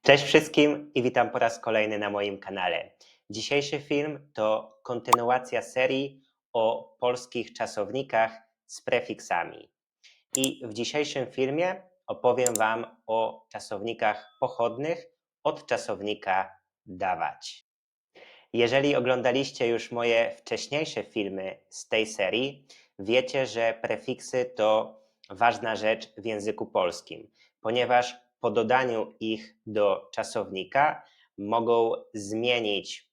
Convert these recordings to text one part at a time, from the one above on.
Cześć wszystkim i witam po raz kolejny na moim kanale. Dzisiejszy film to kontynuacja serii o polskich czasownikach z prefiksami. I w dzisiejszym filmie opowiem Wam o czasownikach pochodnych od czasownika dawać. Jeżeli oglądaliście już moje wcześniejsze filmy z tej serii, wiecie, że prefiksy to ważna rzecz w języku polskim, ponieważ po dodaniu ich do czasownika mogą zmienić,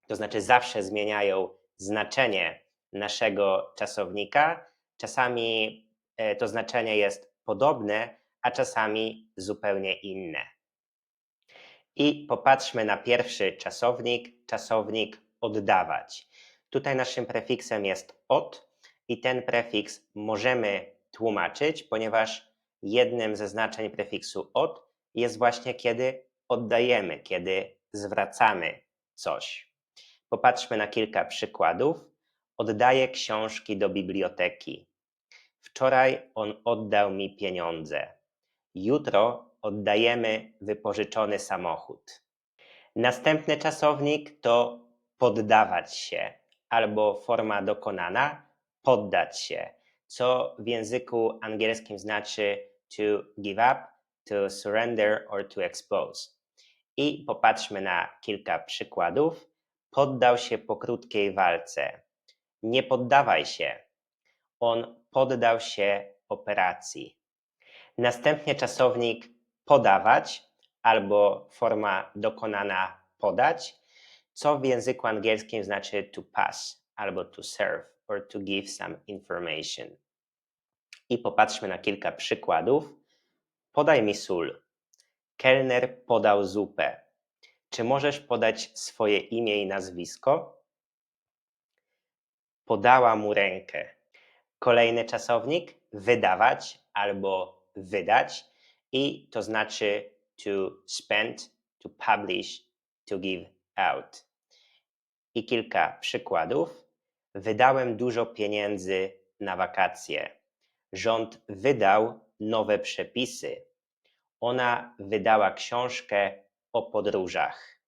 to znaczy zawsze zmieniają znaczenie naszego czasownika. Czasami to znaczenie jest podobne, a czasami zupełnie inne. I popatrzmy na pierwszy czasownik oddawać. Tutaj naszym prefiksem jest od i ten prefiks możemy tłumaczyć, ponieważ jednym ze znaczeń prefiksu od jest właśnie kiedy oddajemy, kiedy zwracamy coś. Popatrzmy na kilka przykładów. Oddaję książki do biblioteki. Wczoraj on oddał mi pieniądze. Jutro oddajemy wypożyczony samochód. Następny czasownik to poddawać się albo forma dokonana poddać się, co w języku angielskim znaczy to give up, to surrender or to expose. I popatrzmy na kilka przykładów. Poddał się po krótkiej walce. Nie poddawaj się. On poddał się operacji. Następnie czasownik podawać albo forma dokonana podać, co w języku angielskim znaczy to pass albo to serve or to give some information. I popatrzmy na kilka przykładów. Podaj mi sól. Kelner podał zupę. Czy możesz podać swoje imię i nazwisko? Podała mu rękę. Kolejny czasownik wydawać albo wydać i to znaczy to spend, to publish, to give out. I kilka przykładów. Wydałem dużo pieniędzy na wakacje. Rząd wydał nowe przepisy. Ona wydała książkę o podróżach.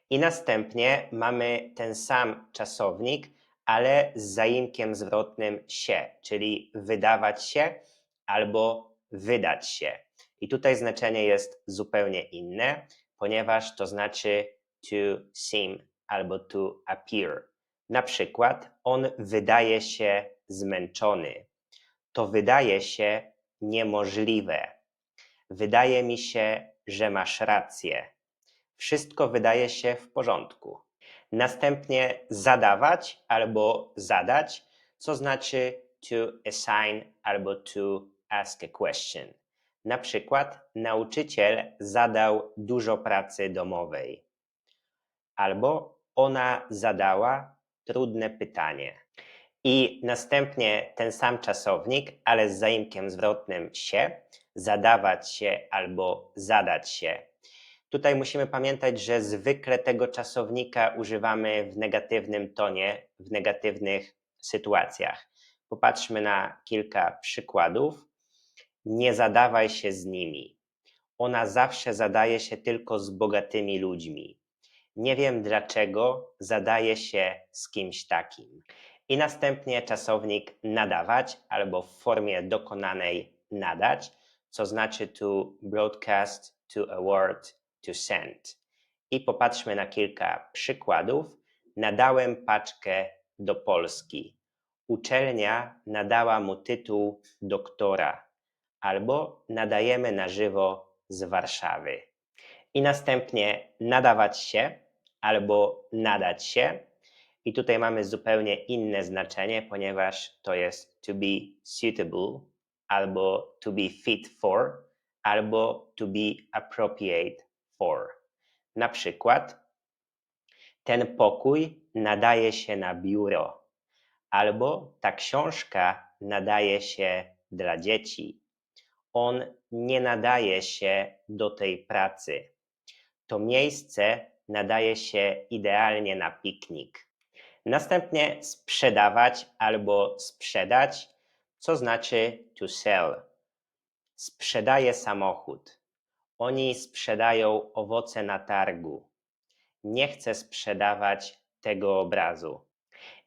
I następnie mamy ten sam czasownik, ale z zaimkiem zwrotnym się, czyli wydawać się albo wydać się. I tutaj znaczenie jest zupełnie inne, ponieważ to znaczy to seem albo to appear. Na przykład on wydaje się zmęczony. To wydaje się niemożliwe. Wydaje mi się, że masz rację. Wszystko wydaje się w porządku. Następnie zadawać albo zadać, co znaczy to assign albo to ask a question. Na przykład nauczyciel zadał dużo pracy domowej. Albo ona zadała trudne pytanie. I następnie ten sam czasownik, ale z zaimkiem zwrotnym się, zadawać się albo zadać się. Tutaj musimy pamiętać, że zwykle tego czasownika używamy w negatywnym tonie, w negatywnych sytuacjach. Popatrzmy na kilka przykładów. Nie zadawaj się z nimi. Ona zawsze zadaje się tylko z bogatymi ludźmi. Nie wiem dlaczego zadaje się z kimś takim. I następnie czasownik nadawać albo w formie dokonanej nadać, co znaczy to broadcast, to award, to send. I popatrzmy na kilka przykładów. Nadałem paczkę do Polski. Uczelnia nadała mu tytuł doktora. Albo nadajemy na żywo z Warszawy. I następnie nadawać się albo nadać się. I tutaj mamy zupełnie inne znaczenie, ponieważ to jest to be suitable, albo to be fit for, albo to be appropriate for. Na przykład ten pokój nadaje się na biuro, albo ta książka nadaje się dla dzieci. On nie nadaje się do tej pracy. To miejsce nadaje się idealnie na piknik. Następnie sprzedawać albo sprzedać, co znaczy to sell. Sprzedaję samochód. Oni sprzedają owoce na targu. Nie chcę sprzedawać tego obrazu.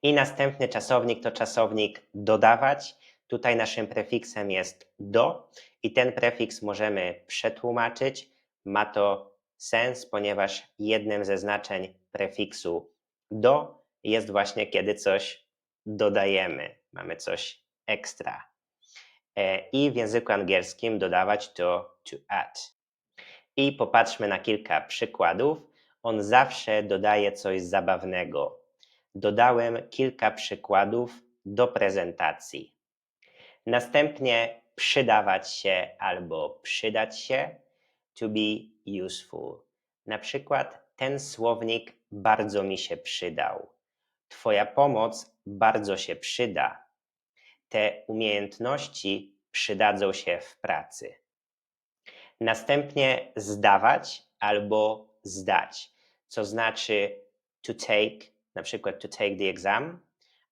I następny czasownik to czasownik dodawać. Tutaj naszym prefiksem jest do i ten prefiks możemy przetłumaczyć. Ma to sens, ponieważ jednym ze znaczeń prefiksu do jest właśnie kiedy coś dodajemy, mamy coś ekstra. I w języku angielskim dodawać to add. I popatrzmy na kilka przykładów. On zawsze dodaje coś zabawnego. Dodałem kilka przykładów do prezentacji. Następnie przydawać się albo przydać się, to be useful. Na przykład ten słownik bardzo mi się przydał. Twoja pomoc bardzo się przyda. Te umiejętności przydadzą się w pracy. Następnie zdawać albo zdać, co znaczy to take, na przykład to take the exam,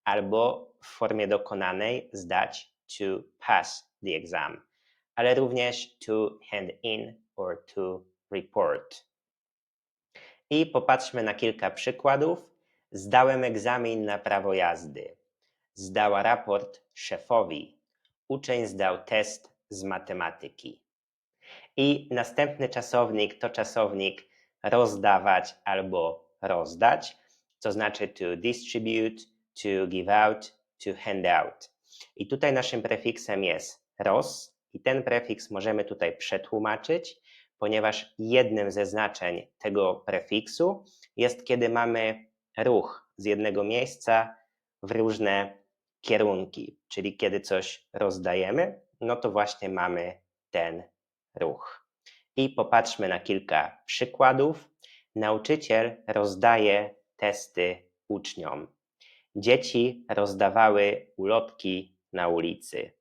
albo w formie dokonanej zdać to pass the exam, ale również to hand in or to report. I popatrzmy na kilka przykładów. Zdałem egzamin na prawo jazdy. Zdała raport szefowi. Uczeń zdał test z matematyki. I następny czasownik to czasownik rozdawać albo rozdać, to znaczy to distribute, to give out, to hand out. I tutaj naszym prefiksem jest roz i ten prefiks możemy tutaj przetłumaczyć, ponieważ jednym ze znaczeń tego prefiksu jest, kiedy mamy ruch z jednego miejsca w różne kierunki, czyli kiedy coś rozdajemy, no to właśnie mamy ten ruch. I popatrzmy na kilka przykładów. Nauczyciel rozdaje testy uczniom. Dzieci rozdawały ulotki na ulicy.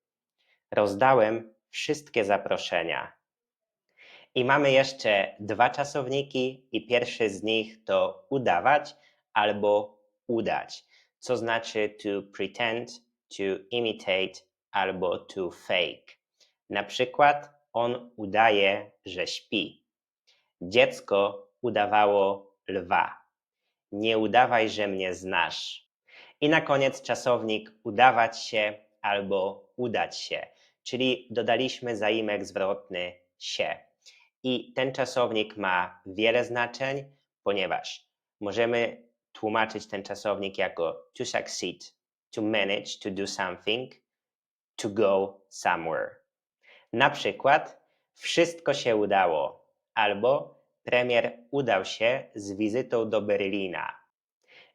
Rozdałem wszystkie zaproszenia. I mamy jeszcze dwa czasowniki i pierwszy z nich to udawać albo udać, co znaczy to pretend, to imitate albo to fake. Na przykład on udaje, że śpi. Dziecko udawało lwa. Nie udawaj, że mnie znasz. I na koniec czasownik udawać się albo udać się, czyli dodaliśmy zaimek zwrotny się. I ten czasownik ma wiele znaczeń, ponieważ możemy tłumaczyć ten czasownik jako to succeed, to manage, to do something, to go somewhere. Na przykład wszystko się udało albo premier udał się z wizytą do Berlina.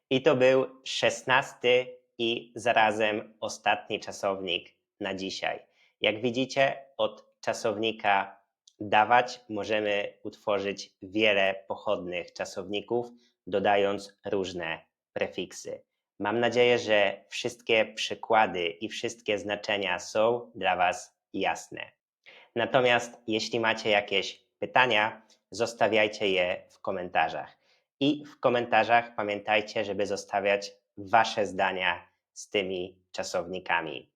I to był 16 i zarazem ostatni czasownik na dzisiaj. Jak widzicie, od czasownika dawać możemy utworzyć wiele pochodnych czasowników, dodając różne prefiksy. Mam nadzieję, że wszystkie przykłady i wszystkie znaczenia są dla Was jasne. Natomiast jeśli macie jakieś pytania, zostawiajcie je w komentarzach. I w komentarzach pamiętajcie, żeby zostawiać Wasze zdania z tymi czasownikami.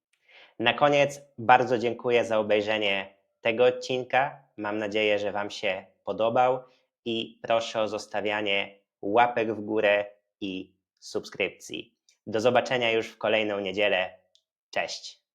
Na koniec bardzo dziękuję za obejrzenie tego odcinka. Mam nadzieję, że Wam się podobał i proszę o zostawianie łapek w górę i subskrypcji. Do zobaczenia już w kolejną niedzielę. Cześć!